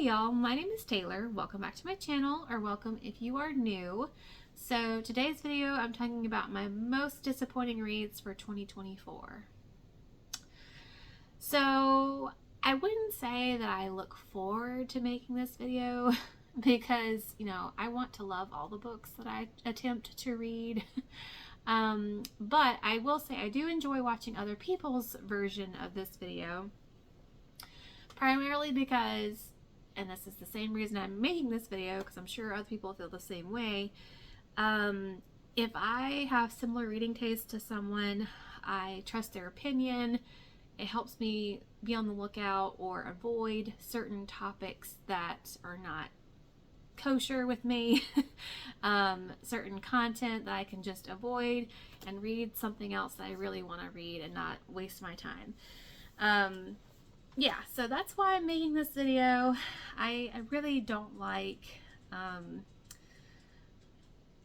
Hey y'all, my name is Taylor. Welcome back to my channel, or welcome if you are new. So today's video I'm talking about my most disappointing reads for 2024. So I wouldn't say that I look forward to making this video because, I want to love all the books that I attempt to read. But I will say I do enjoy watching other people's version of this video. Primarily because, and this is the same reason I'm making this video, because I'm sure other people feel the same way, if I have similar reading taste to someone, I trust their opinion. It helps me be on the lookout or avoid certain topics that are not kosher with me, certain content that I can just avoid and read something else that I really want to read and not waste my time. Yeah, so that's why I'm making this video. I really don't like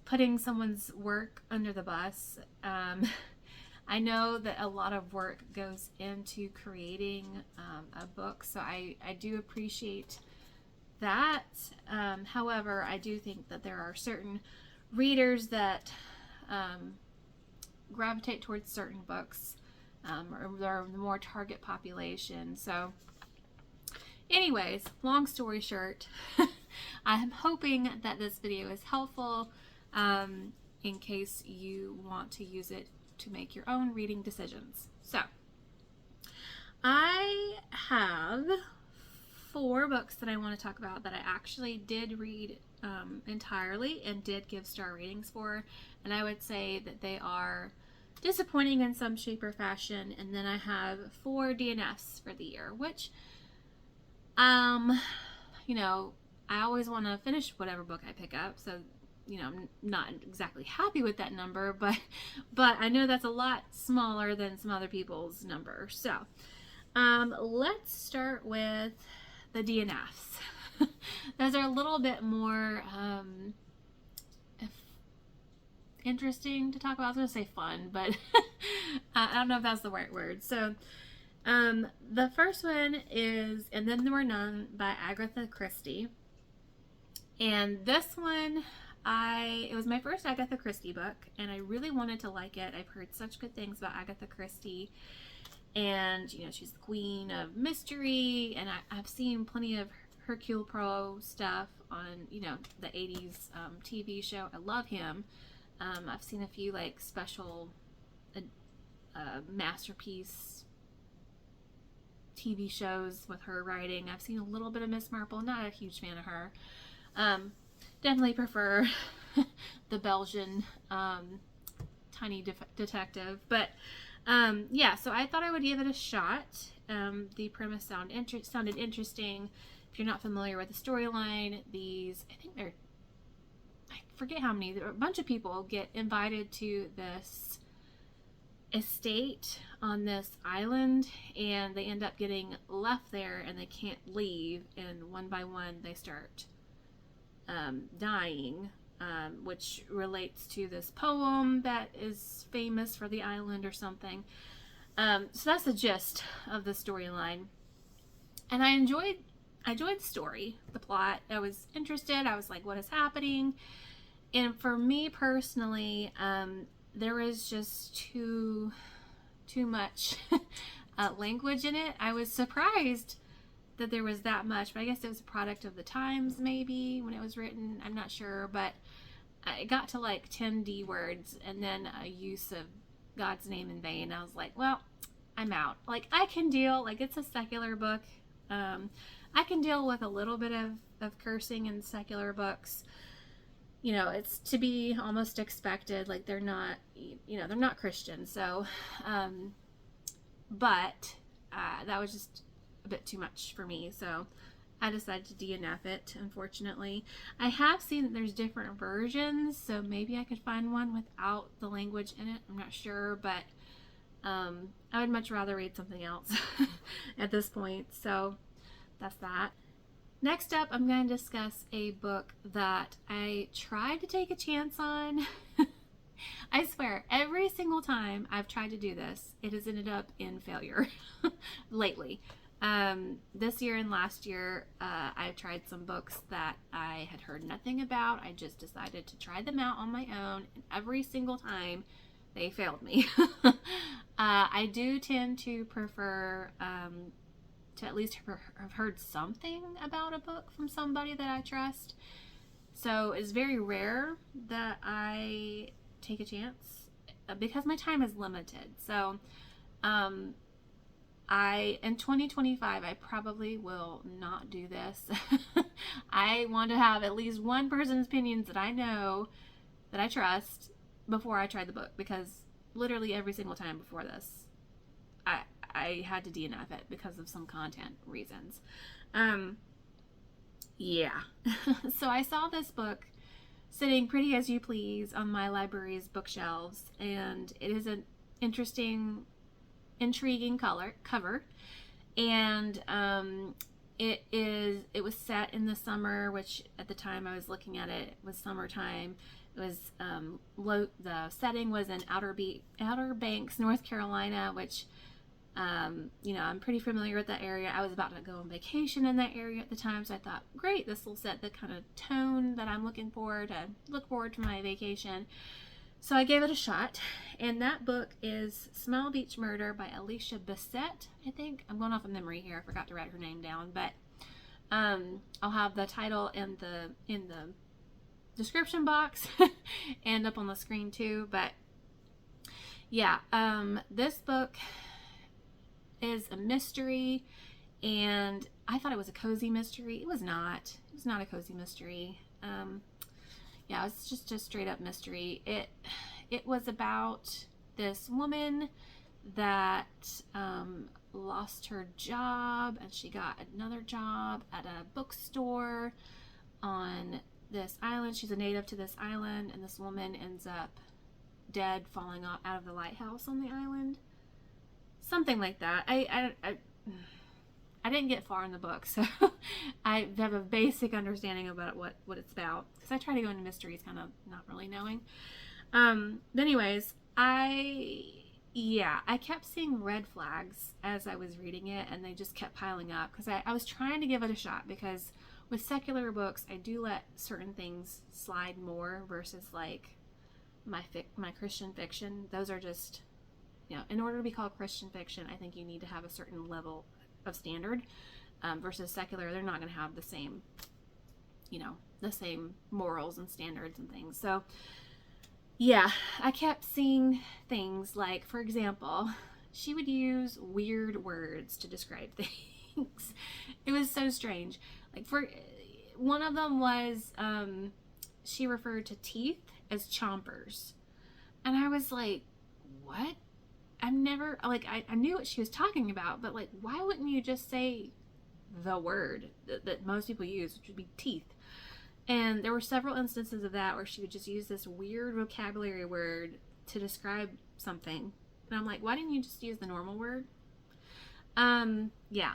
putting someone's work under the bus. I know that a lot of work goes into creating a book, so I do appreciate that. However, I do think that there are certain readers that gravitate towards certain books, or they're the more target population. So anyways, long story short, I'm hoping that this video is helpful in case you want to use it to make your own reading decisions. So I have 4 books that I want to talk about that I actually did read entirely and did give star ratings for, and I would say that they are disappointing in some shape or fashion. And then I have 4 DNFs for the year, which I always want to finish whatever book I pick up, so I'm not exactly happy with that number, but I know that's a lot smaller than some other people's number. So let's start with the DNFs. Those are a little bit more interesting to talk about. I was going to say fun, but I don't know if that's the right word. So the first one is And Then There Were None by Agatha Christie. And this one, it was my first Agatha Christie book, and I really wanted to like it. I've heard such good things about Agatha Christie, and she's the queen of mystery, and I've seen plenty of Hercule Poirot stuff on the 80s TV show. I love him. I've seen a few special masterpiece TV shows with her writing. I've seen a little bit of Miss Marple. Not a huge fan of her. Definitely prefer the Belgian tiny detective. But yeah, so I thought I would give it a shot. The premise sounded interesting. If you're not familiar with the storyline, I forget how many, a bunch of people get invited to this estate on this island, and they end up getting left there and they can't leave, and one by one they start dying, which relates to this poem that is famous for the island or something. So that's the gist of the storyline, and I enjoyed the story, the plot. I was interested. I was like, what is happening? And for me personally, there was just too much language in it. I was surprised that there was that much, but I guess it was a product of the times, maybe, when it was written. I'm not sure, but it got to 10 D words and then a use of God's name in vain. I was like, well, I'm out. I can deal, it's a secular book. I can deal with a little bit of cursing in secular books. It's to be almost expected. They're not, they're not Christian. So, but that was just a bit too much for me. So I decided to DNF it, unfortunately. I have seen that there's different versions, so maybe I could find one without the language in it. I'm not sure, but I would much rather read something else at this point. So that's that. Next up, I'm going to discuss a book that I tried to take a chance on. I swear, every single time I've tried to do this, it has ended up in failure lately. This year and last year, I've tried some books that I had heard nothing about. I just decided to try them out on my own, and every single time they failed me. I do tend to prefer to at least have heard something about a book from somebody that I trust. So it's very rare that I take a chance because my time is limited. So in 2025, I probably will not do this. I want to have at least one person's opinions that I know, that I trust, before I try the book, because literally every single time before this, I had to DNF it because of some content reasons. Yeah. So I saw this book sitting pretty as you please on my library's bookshelves, and it is an interesting, intriguing cover, and it was set in the summer, which at the time I was looking at it was summertime. It was the setting was in Outer Banks, North Carolina, which I'm pretty familiar with that area. I was about to go on vacation in that area at the time, so I thought, great, this will set the kind of tone that I'm looking for to look forward to my vacation. So I gave it a shot, and that book is Smile Beach Murder by Alicia Bessette, I think. I'm going off of memory here. I forgot to write her name down, but I'll have the title in the description box and up on the screen too. But yeah, this book is a mystery, and I thought it was a cozy mystery. It was not. It was not a cozy mystery. Yeah, it's just a straight up mystery. It was about this woman that lost her job, and she got another job at a bookstore on this island. She's a native to this island, and this woman ends up dead, falling out of the lighthouse on the island. Something like that. I didn't get far in the book, so I have a basic understanding about what it's about, because I try to go into mysteries kind of not really knowing. But anyways, I kept seeing red flags as I was reading it, and they just kept piling up, because I was trying to give it a shot, because with secular books, I do let certain things slide more versus like my Christian fiction. Those are just, in order to be called Christian fiction, I think you need to have a certain level of standard, versus secular. They're not going to have the same, the same morals and standards and things. So yeah, I kept seeing things like, for example, she would use weird words to describe things. It was so strange. Like, for one of them was, she referred to teeth as chompers. And I was like, what? I've never, like, I knew what she was talking about, but like, why wouldn't you just say the word that most people use, which would be teeth? And there were several instances of that where she would just use this weird vocabulary word to describe something. And I'm like, why didn't you just use the normal word? Yeah.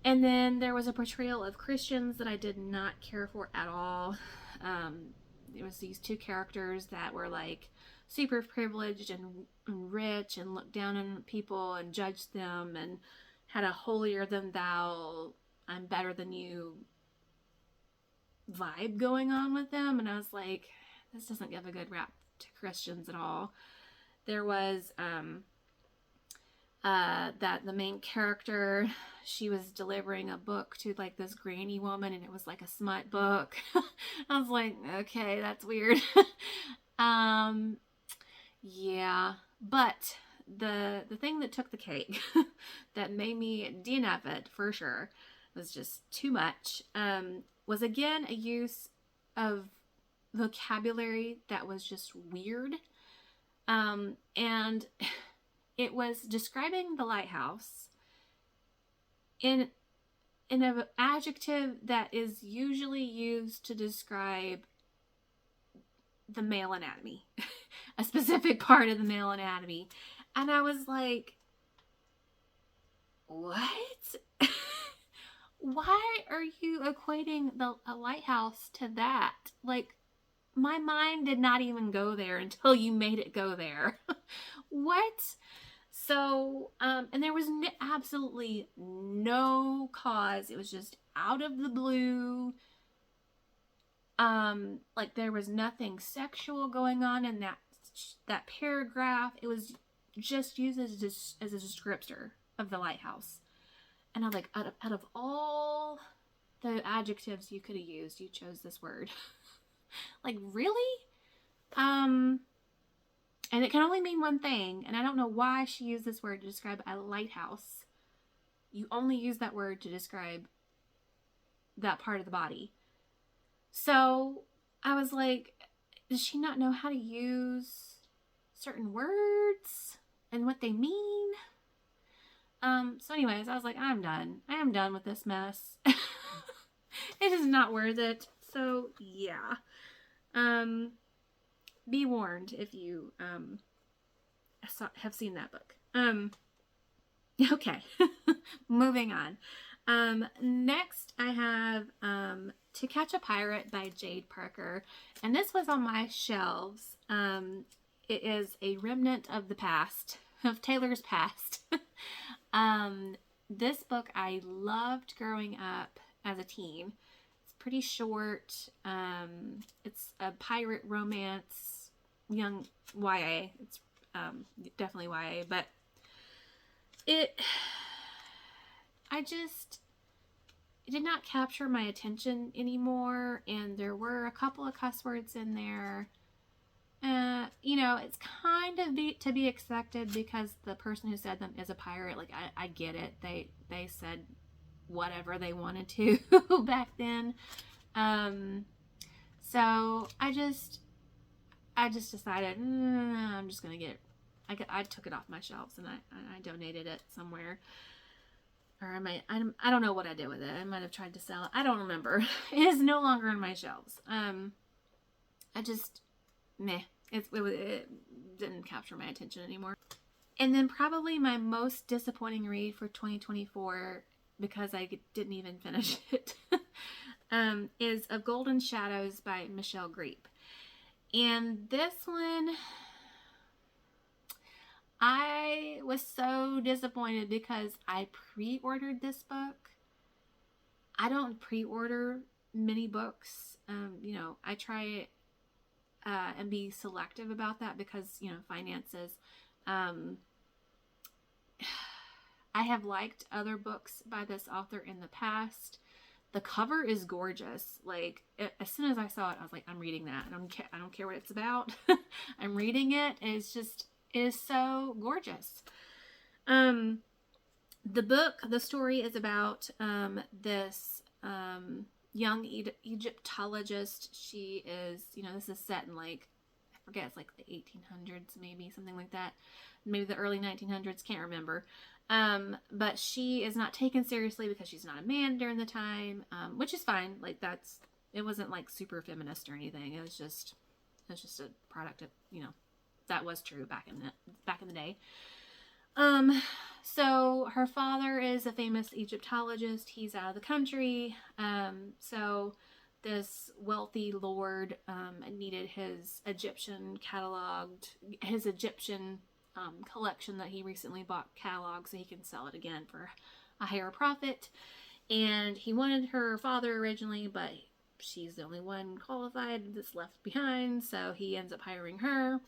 And then there was a portrayal of Christians that I did not care for at all. It was these two characters that were like super privileged and rich, and looked down on people and judged them, and had a holier than thou, I'm better than you vibe going on with them. And I was like, this doesn't give a good rap to Christians at all. There was that the main character, she was delivering a book to like this granny woman, and it was like a smut book. I was like, okay, that's weird. Yeah, but the thing that took the cake that made me DNF it for sure, was just too much, was again a use of vocabulary that was just weird, and it was describing the lighthouse in an adjective that is usually used to describe the male anatomy, a specific part of the male anatomy. And I was like, what? Why are you equating a lighthouse to that? Like, my mind did not even go there until you made it go there. What? So, and there was absolutely no cause. It was just out of the blue. Like there was nothing sexual going on in that paragraph. It was just used as a descriptor of the lighthouse. And I'm like, out of all the adjectives you could have used, you chose this word. Like, really? And it can only mean one thing, and I don't know why she used this word to describe a lighthouse. You only use that word to describe that part of the body. So I was like, does she not know how to use certain words and what they mean? So anyways, I was like, I'm done. I am done with this mess. It is not worth it. So yeah. Be warned if you have seen that book. Okay. Moving on. Next I have To Catch a Pirate by Jade Parker, and this was on my shelves. It is a remnant of the past, of Taylor's past. This book I loved growing up as a teen. It's pretty short. It's a pirate romance, young YA. It's definitely YA, but it did not capture my attention anymore, and there were a couple of cuss words in there. You know, it's kind of to be expected because the person who said them is a pirate. Like, I get it. They said whatever they wanted to back then. So I just decided, I'm just gonna get it. I took it off my shelves and I donated it somewhere. Or I don't know what I did with it. I might have tried to sell it. I don't remember. It is no longer on my shelves. It didn't capture my attention anymore. And then probably my most disappointing read for 2024, because I didn't even finish it, is Of Golden Shadows by Michelle Griep. And this one, I was so disappointed because I pre-ordered this book. I don't pre-order many books. You know, I try and be selective about that because, you know, finances. I have liked other books by this author in the past. The cover is gorgeous. Like, as soon as I saw it, I was like, I'm reading that. I don't care what it's about. I'm reading it, and it is so gorgeous. The story is about this young Egyptologist. She is, you know, this is set in, like, I forget, it's like the 1800s, maybe, something like that. Maybe the early 1900s, can't remember. But she is not taken seriously because she's not a man during the time, which is fine. Like, it wasn't like super feminist or anything. It was just a product of, you know, that was true back in the day. So her father is a famous Egyptologist. He's out of the country. So this wealthy lord needed his Egyptian collection that he recently bought cataloged so he can sell it again for a higher profit. And he wanted her father originally, but she's the only one qualified that's left behind, so he ends up hiring her.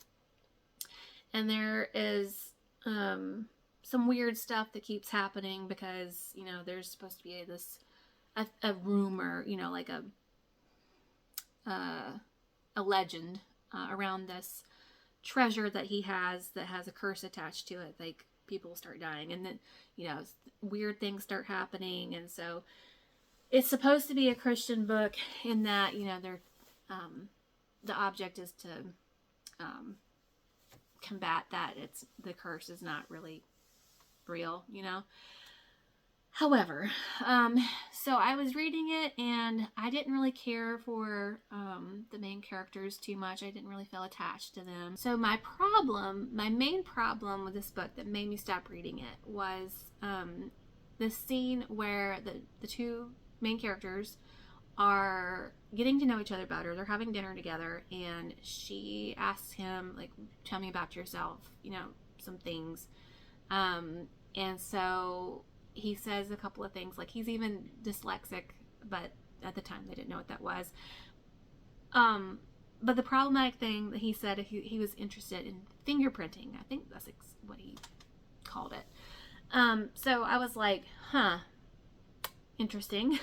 And there is some weird stuff that keeps happening because, you know, there's supposed to be a rumor, you know, like a legend around this treasure that he has that has a curse attached to it. Like, people start dying, and then, you know, weird things start happening. And so it's supposed to be a Christian book in that, you know, they're the object is to combat that the curse is not really real, you know. However, so I was reading it and I didn't really care for the main characters too much. I didn't really feel attached to them. So my main problem with this book that made me stop reading it was the scene where the two main characters are getting to know each other better. They're having dinner together, and she asks him, like, tell me about yourself, you know, some things And so he says a couple of things, like he's even dyslexic, but at the time they didn't know what that was. But the problematic thing that he said, he was interested in fingerprinting. I think that's what he called it. So I was like, huh, interesting.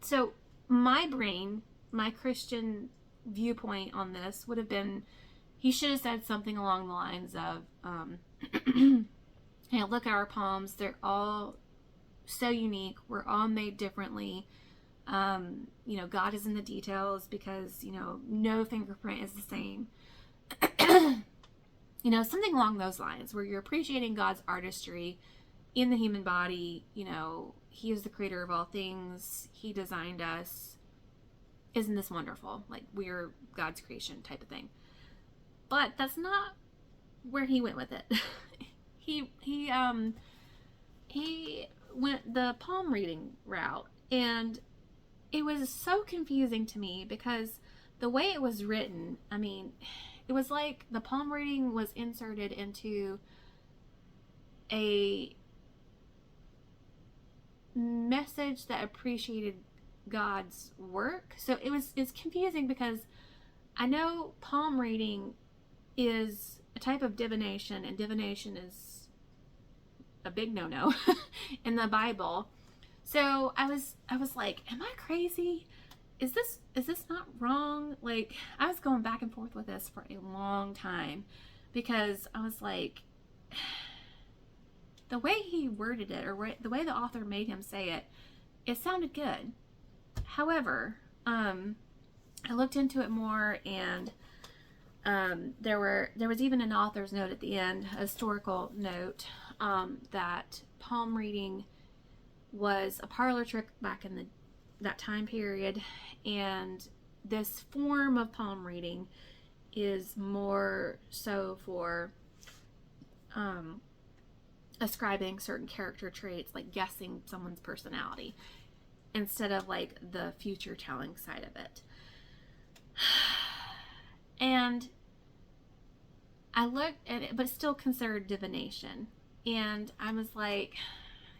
So my brain, my Christian viewpoint on this would have been, he should have said something along the lines of, hey, look at our palms. They're all so unique. We're all made differently. God is in the details because, no fingerprint is the same. Something along those lines where you're appreciating God's artistry in the human body. He is the creator of all things. He designed us. Isn't this wonderful? Like, we're God's creation type of thing. But that's not where he went with it. He went the palm reading route, and it was so confusing to me because the way it was written, it was like the palm reading was inserted into a message that appreciated God's work. So it's confusing because I know palm reading is a type of divination, and divination is a big no-no in the Bible. So I was like, am I crazy? Is this not wrong? Like, I was going back and forth with this for a long time because I was like, the way he worded it, or the way the author made him say it sounded good. However, I looked into it more, and there was even an author's note at the end, a historical note, that palm reading was a parlor trick back in that time period, and this form of palm reading is more so for ascribing certain character traits, like guessing someone's personality, instead of like the future telling side of it. And I looked at it, but still considered divination, and I was like,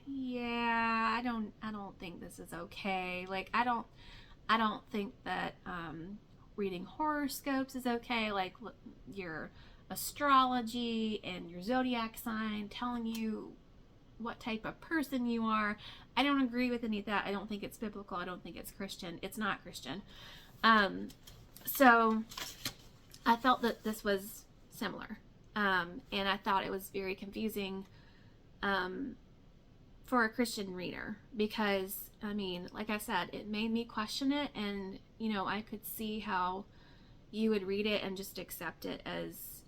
yeah, I don't think this is okay. Like, I don't think that reading horoscopes is okay. Like, your astrology and your zodiac sign telling you what type of person you are. I don't agree with any of that. I don't think it's biblical. I don't think it's Christian. It's not Christian. So I felt that this was similar. And I thought it was very confusing for a Christian reader because, like I said, it made me question it, and, I could see how you would read it and just accept it as,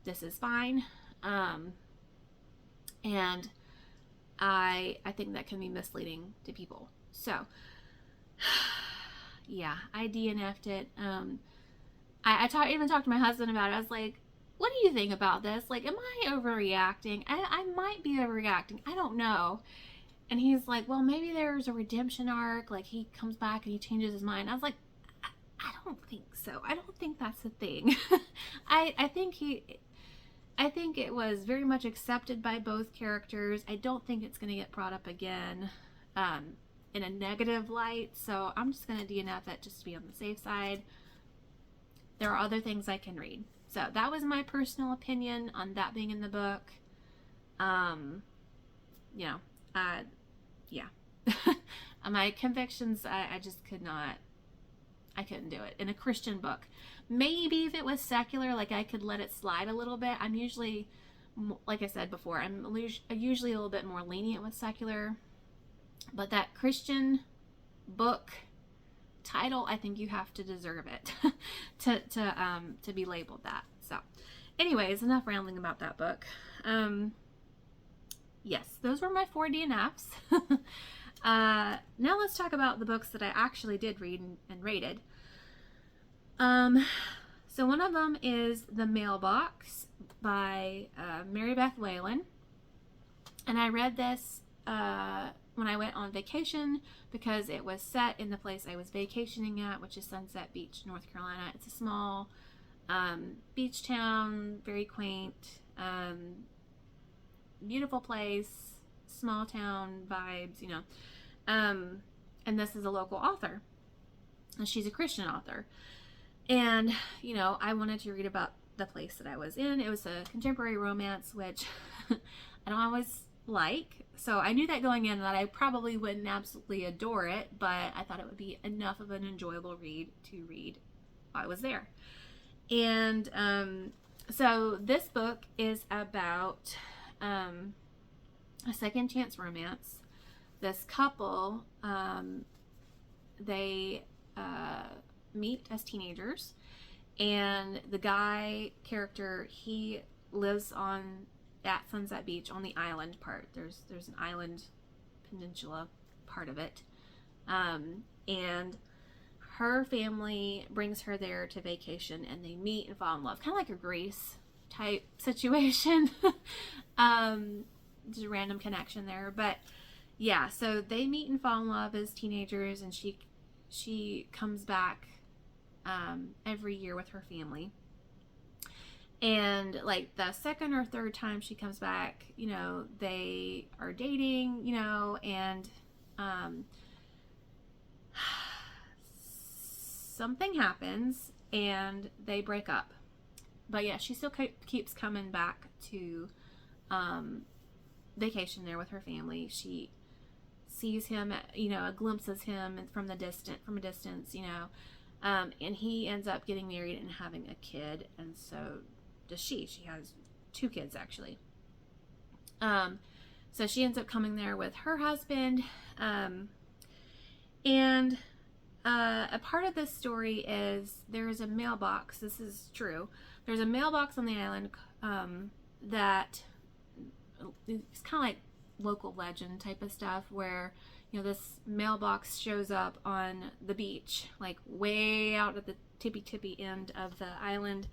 this is fine. And I think that can be misleading to people. So, yeah, I DNF'd it. I even talked to my husband about it. I was like, what do you think about this? Like, am I overreacting? I might be overreacting. I don't know. And he's like, well, maybe there's a redemption arc. Like, he comes back and he changes his mind. I was like, I don't think so. I don't think that's the thing. I think it was very much accepted by both characters. I don't think it's going to get brought up again in a negative light. So I'm just going to DNF it just to be on the safe side. There are other things I can read. So that was my personal opinion on that being in the book. Yeah. My convictions, I just could not, I couldn't do it in a Christian book. Maybe if it was secular, like, I could let it slide a little bit. I'm usually, like I said before, I'm usually a little bit more lenient with secular, but that Christian book title, I think you have to deserve it to be labeled that. So anyways, enough rambling about that book. Yes, those were my 4 DNFs. Now let's talk about the books that I actually did read and rated. So one of them is The Mailbox by Marybeth Whalen, and I read this when I went on vacation because it was set in the place I was vacationing at, which is Sunset Beach, North Carolina. It's a small beach town, very quaint. Beautiful place, small town vibes, you know. And this is a local author, and she's a Christian author. And, you know, I wanted to read about the place that I was in. It was a contemporary romance, which I don't always like. So I knew that going in, that I probably wouldn't absolutely adore it, but I thought it would be enough of an enjoyable read to read while I was there. And so this book is about a second chance romance. This couple, they meet as teenagers, and the guy character, he lives at Sunset Beach on the island part. There's an island peninsula part of it, and her family brings her there to vacation, and they meet and fall in love, kind of like a Grease type situation. Just a random connection there, but yeah, so they meet and fall in love as teenagers, and she comes back every year with her family. And like the second or third time she comes back, you know, they are dating, you know, and something happens and they break up. But yeah, she still keeps coming back to vacation there with her family. She sees him, you know, glimpses him from a distance, you know, and he ends up getting married and having a kid, and so does she. She has 2 kids actually. So she ends up coming there with her husband, and a part of this story is there's a mailbox. This is true. There's a mailbox on the island that it's kind of like local legend type of stuff, where, you know, this mailbox shows up on the beach, like way out at the tippy end of the island,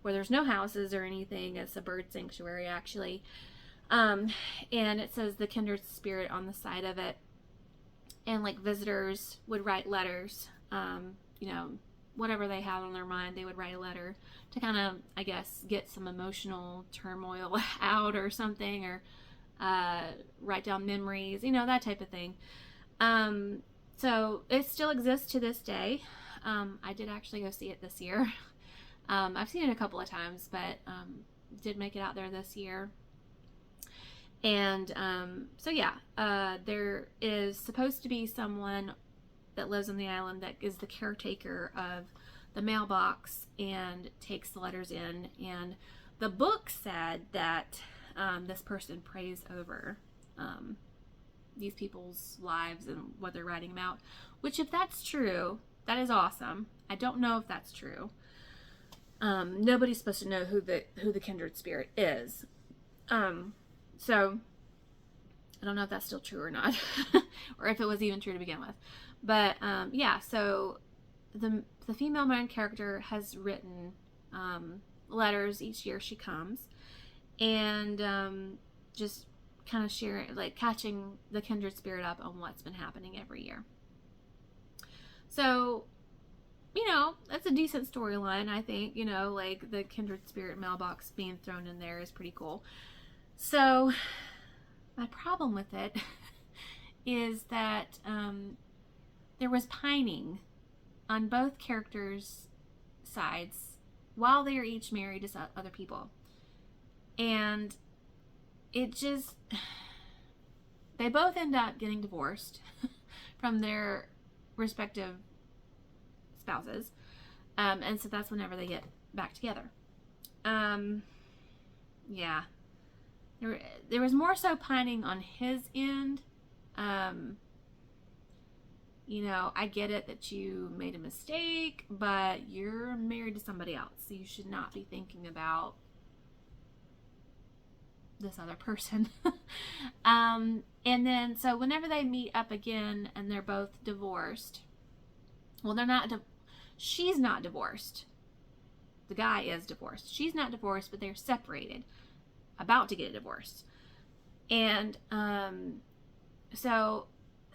where there's no houses or anything. It's a bird sanctuary actually, and it says the kindred spirit on the side of it, and like visitors would write letters, you know, whatever they had on their mind, they would write a letter to kind of, I guess, get some emotional turmoil out or something, or write down memories, you know, that type of thing. So it still exists to this day. I did actually go see it this year. I've seen it a couple of times, but did make it out there this year. And so yeah, there is supposed to be someone that lives on the island that is the caretaker of the mailbox and takes the letters in. And the book said that this person prays over these people's lives and what they're writing about, which, if that's true, that is awesome. I don't know if that's true. Nobody's supposed to know who the kindred spirit is. So I don't know if that's still true or not, or if it was even true to begin with. But yeah, so the female main character has written letters each year she comes, and just kind of sharing, like catching the kindred spirit up on what's been happening every year. So, you know, that's a decent storyline, I think. You know, like the kindred spirit mailbox being thrown in there is pretty cool. So my problem with it is that there was pining on both characters' sides while they are each married to other people. And it just, they both end up getting divorced from their respective spouses. And so that's whenever they get back together. Yeah. There was more so pining on his end. You know, I get it that you made a mistake, but you're married to somebody else, so you should not be thinking about this other person. And then, so whenever they meet up again and they're both divorced, well, they're not, she's not divorced. The guy is divorced. She's not divorced, but they're separated, about to get divorced. And so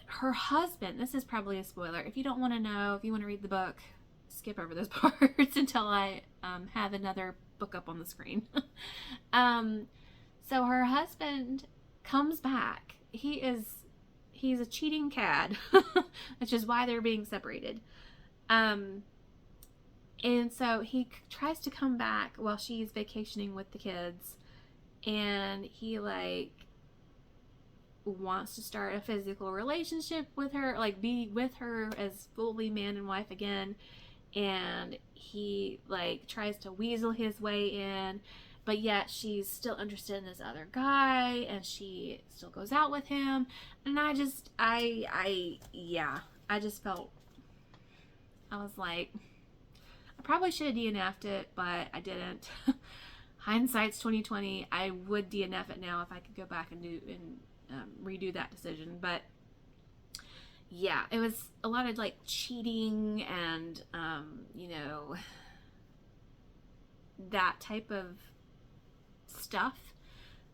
her husband, this is probably a spoiler. If you don't want to know, if you want to read the book, skip over those parts until I have another book up on the screen. So her husband comes back. He's a cheating cad, which is why they're being separated. And so he tries to come back while she's vacationing with the kids, and he like wants to start a physical relationship with her, like be with her as fully man and wife again. And he like tries to weasel his way in, but yet she's still interested in this other guy, and she still goes out with him. And I just felt, I was like, I probably should have DNF'd it, but I didn't. Hindsight's 2020. I would DNF it now if I could go back and redo that decision. But yeah, it was a lot of like cheating and that type of stuff.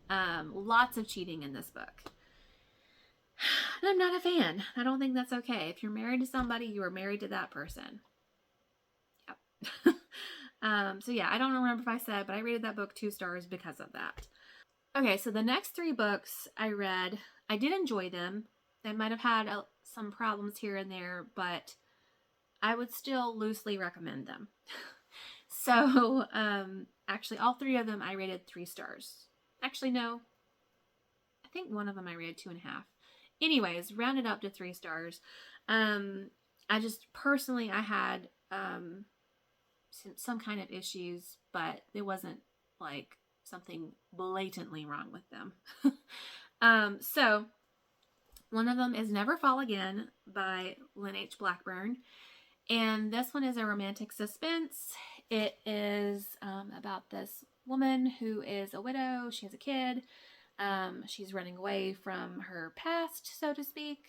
Lots of cheating in this book. And I'm not a fan. I don't think that's okay. If you're married to somebody, you are married to that person. Yep. So yeah, I don't remember if I said, but I rated that book 2 stars because of that. Okay, so the next 3 books I read, I did enjoy them. They might have had some problems here and there, but I would still loosely recommend them. So, actually, all 3 of them I rated 3 stars. Actually, no. I think one of them I rated 2.5. Anyways, rounded up to 3 stars. I just, personally, I had some kind of issues, but it wasn't like something blatantly wrong with them. So one of them is Never Fall Again by Lynn H. Blackburn. And this one is a romantic suspense. It is about this woman who is a widow. She has a kid. She's running away from her past, so to speak.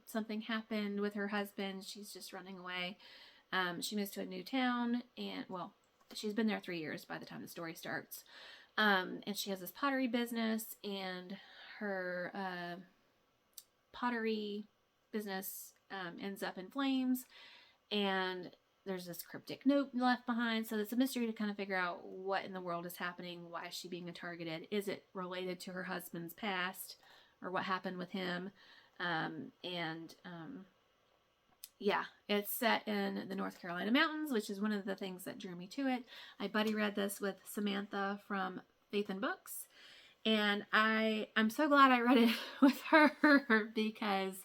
Something happened with her husband. She's just running away. She moves to a new town, and well, she's been there 3 years by the time the story starts. And she has this pottery business, and her pottery business ends up in flames, and there's this cryptic note left behind. So it's a mystery to kind of figure out what in the world is happening. Why is she being targeted? Is it related to her husband's past, or what happened with him? Yeah, it's set in the North Carolina mountains, which is one of the things that drew me to it. I buddy read this with Samantha from Faith and Books, and I'm so glad I read it with her because,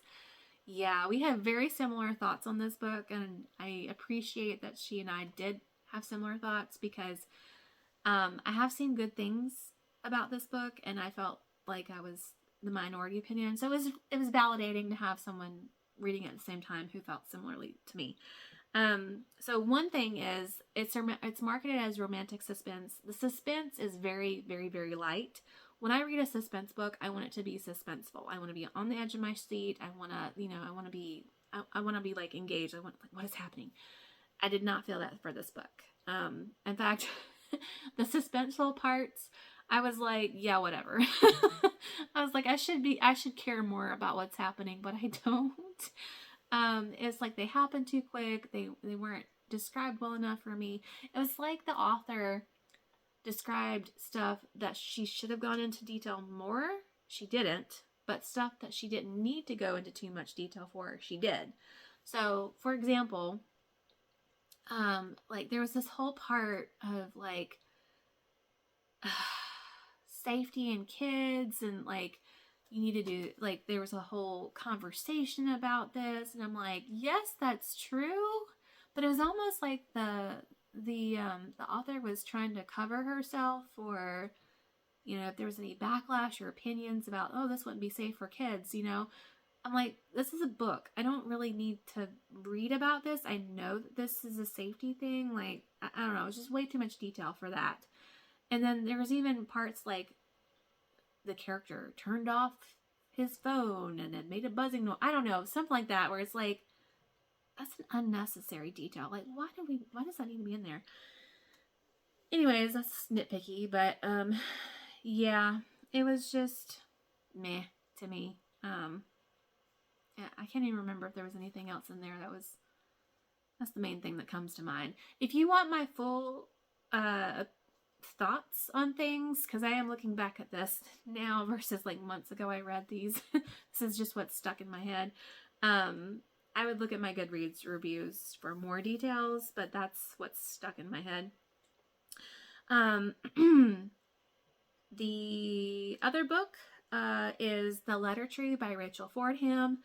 yeah, we have very similar thoughts on this book, and I appreciate that she and I did have similar thoughts because I have seen good things about this book, and I felt like I was the minority opinion. So it was validating to have someone reading it at the same time who felt similarly to me. So one thing is it's marketed as romantic suspense. The suspense is very, very, very light. When I read a suspense book, I want it to be suspenseful. I want to be on the edge of my seat. I want to be like engaged. I want, like, what is happening? I did not feel that for this book. In fact, the suspenseful parts, I was like, yeah, whatever. I was like, I should care more about what's happening, but I don't. It's like they happened too quick. They weren't described well enough for me. It was like the author described stuff that she should have gone into detail more. She didn't, but stuff that she didn't need to go into too much detail for, she did. So, for example, like there was this whole part of like safety in kids, and like you need to do, like there was a whole conversation about this, and I'm like, yes, that's true, but it was almost like the author was trying to cover herself, or if there was any backlash or opinions about, oh, this wouldn't be safe for kids. I'm like, this is a book. I don't really need to read about this. I know that this is a safety thing. Like, I don't know, it's just way too much detail for that. And then there was even parts like the character turned off his phone and then made a buzzing noise. I don't know, something like that, where it's like, that's an unnecessary detail. Like, why does that need to be in there? Anyways, that's nitpicky, but yeah, it was just meh to me. Yeah, I can't even remember if there was anything else in there that's the main thing that comes to mind. If you want my full thoughts on things, because I am looking back at this now versus like months ago I read these. This is just what's stuck in my head. I would look at my Goodreads reviews for more details, but that's what's stuck in my head. The other book is The Letter Tree by Rachel Fordham.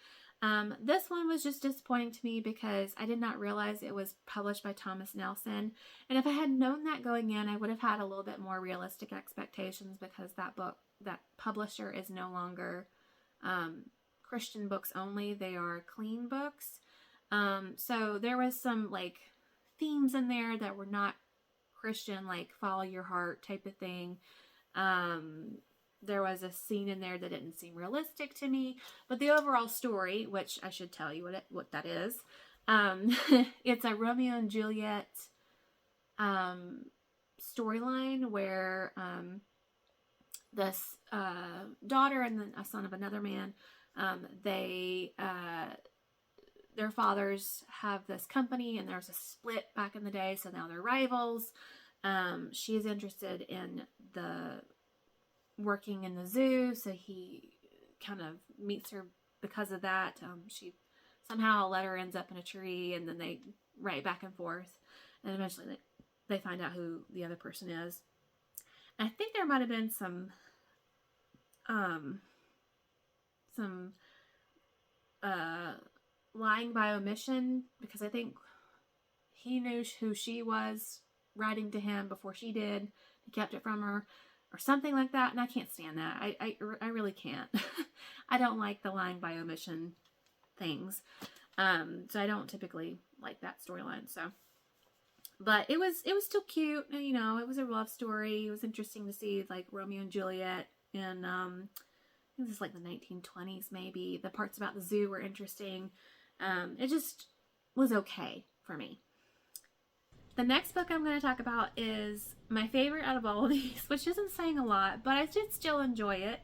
This one was just disappointing to me because I did not realize it was published by Thomas Nelson. And if I had known that going in, I would have had a little bit more realistic expectations, because that publisher is no longer Christian books only. They are clean books. So there was some like themes in there that were not Christian, like follow your heart type of thing. There was a scene in there that didn't seem realistic to me, but the overall story, which I should tell you what that is, it's a Romeo and Juliet storyline where this daughter and then a son of another man, their fathers have this company, and there's a split back in the day, so now they're rivals. She's interested in working in the zoo, so he kind of meets her because of that. Somehow a letter ends up in a tree, and then they write back and forth, and eventually they find out who the other person is. And I think there might have been some lying by omission, because I think he knew who she was writing to him before she did. He kept it from her or something like that, and I can't stand that. I really can't. I don't like the lying by omission things. So I don't typically like that storyline. So, but it was still cute. You know, it was a love story. It was interesting to see like Romeo and Juliet, and I think this is like the 1920s maybe. The parts about the zoo were interesting. It just was okay for me. The next book I'm going to talk about is my favorite out of all of these, which isn't saying a lot, but I did still enjoy it.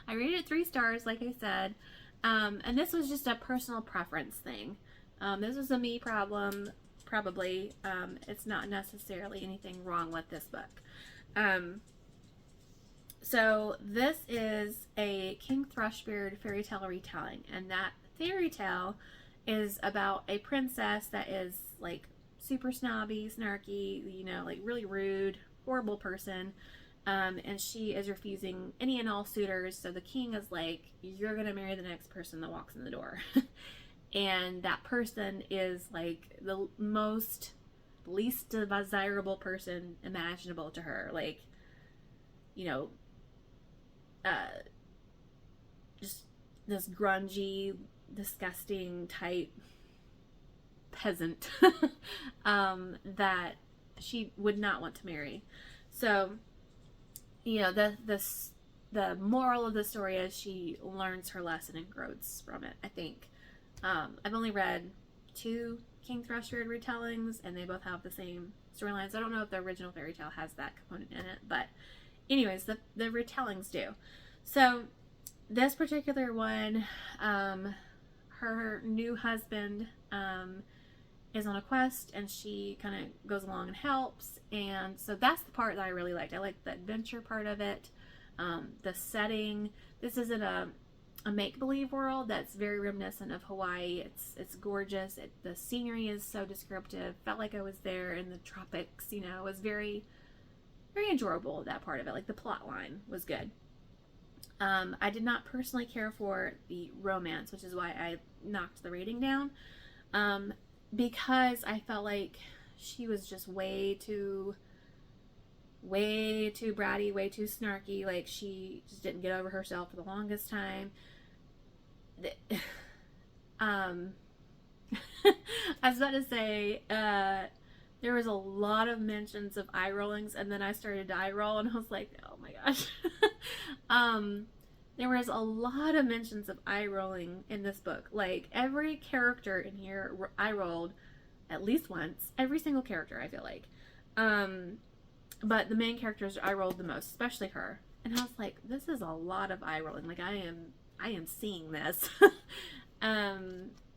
I rated it 3 stars, like I said. And this was just a personal preference thing. This was a me problem, probably. It's not necessarily anything wrong with this book. So this is a King Thrushbeard fairy tale retelling, and that fairy tale is about a princess that is like super snobby, snarky, you know, like really rude, horrible person. And she is refusing any and all suitors. So the king is like, you're going to marry the next person that walks in the door. And that person is like the least desirable person imaginable to her. Like, you know, just this grungy, disgusting type peasant that she would not want to marry. So, you know, the moral of the story is she learns her lesson and grows from it, I think. I've only read 2 King Thrushbeard retellings, and they both have the same storylines. I don't know if the original fairy tale has that component in it, but anyways, the retellings do. So this particular one, her new husband is on a quest, and she kind of goes along and helps. And so that's the part that I really liked. I liked the adventure part of it, the setting. This isn't a make-believe world that's very reminiscent of Hawaii. It's gorgeous. The scenery is so descriptive. Felt like I was there in the tropics. You know, it was very, very enjoyable, that part of it. Like the plot line was good. I did not personally care for the romance, which is why I knocked the rating down. Because I felt like she was just way too bratty, way too snarky. Like she just didn't get over herself for the longest time. I was about to say, there was a lot of mentions of eye rollings, and then I started to eye roll, and I was like, oh my gosh. There was a lot of mentions of eye rolling in this book. Like every character in here eye rolled at least once. Every single character, I feel like. But the main characters eye rolled the most, especially her. And I was like, this is a lot of eye rolling. Like I am seeing this.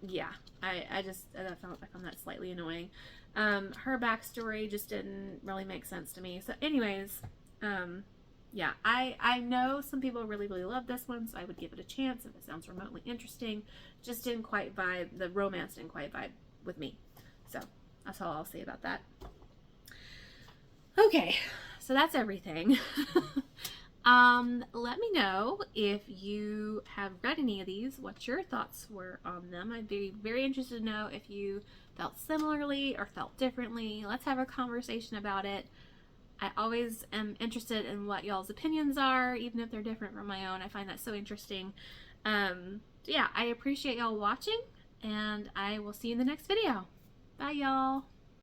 yeah, I found that slightly annoying. Her backstory just didn't really make sense to me. So anyways, yeah, I know some people really, really love this one, so I would give it a chance if it sounds remotely interesting. Just didn't quite vibe, the romance didn't quite vibe with me. So that's all I'll say about that. Okay, so that's everything. Let me know if you have read any of these, what your thoughts were on them. I'd be very interested to know if you felt similarly or felt differently. Let's have a conversation about it. I always am interested in what y'all's opinions are, even if they're different from my own. I find that so interesting. Yeah, I appreciate y'all watching, and I will see you in the next video. Bye, y'all.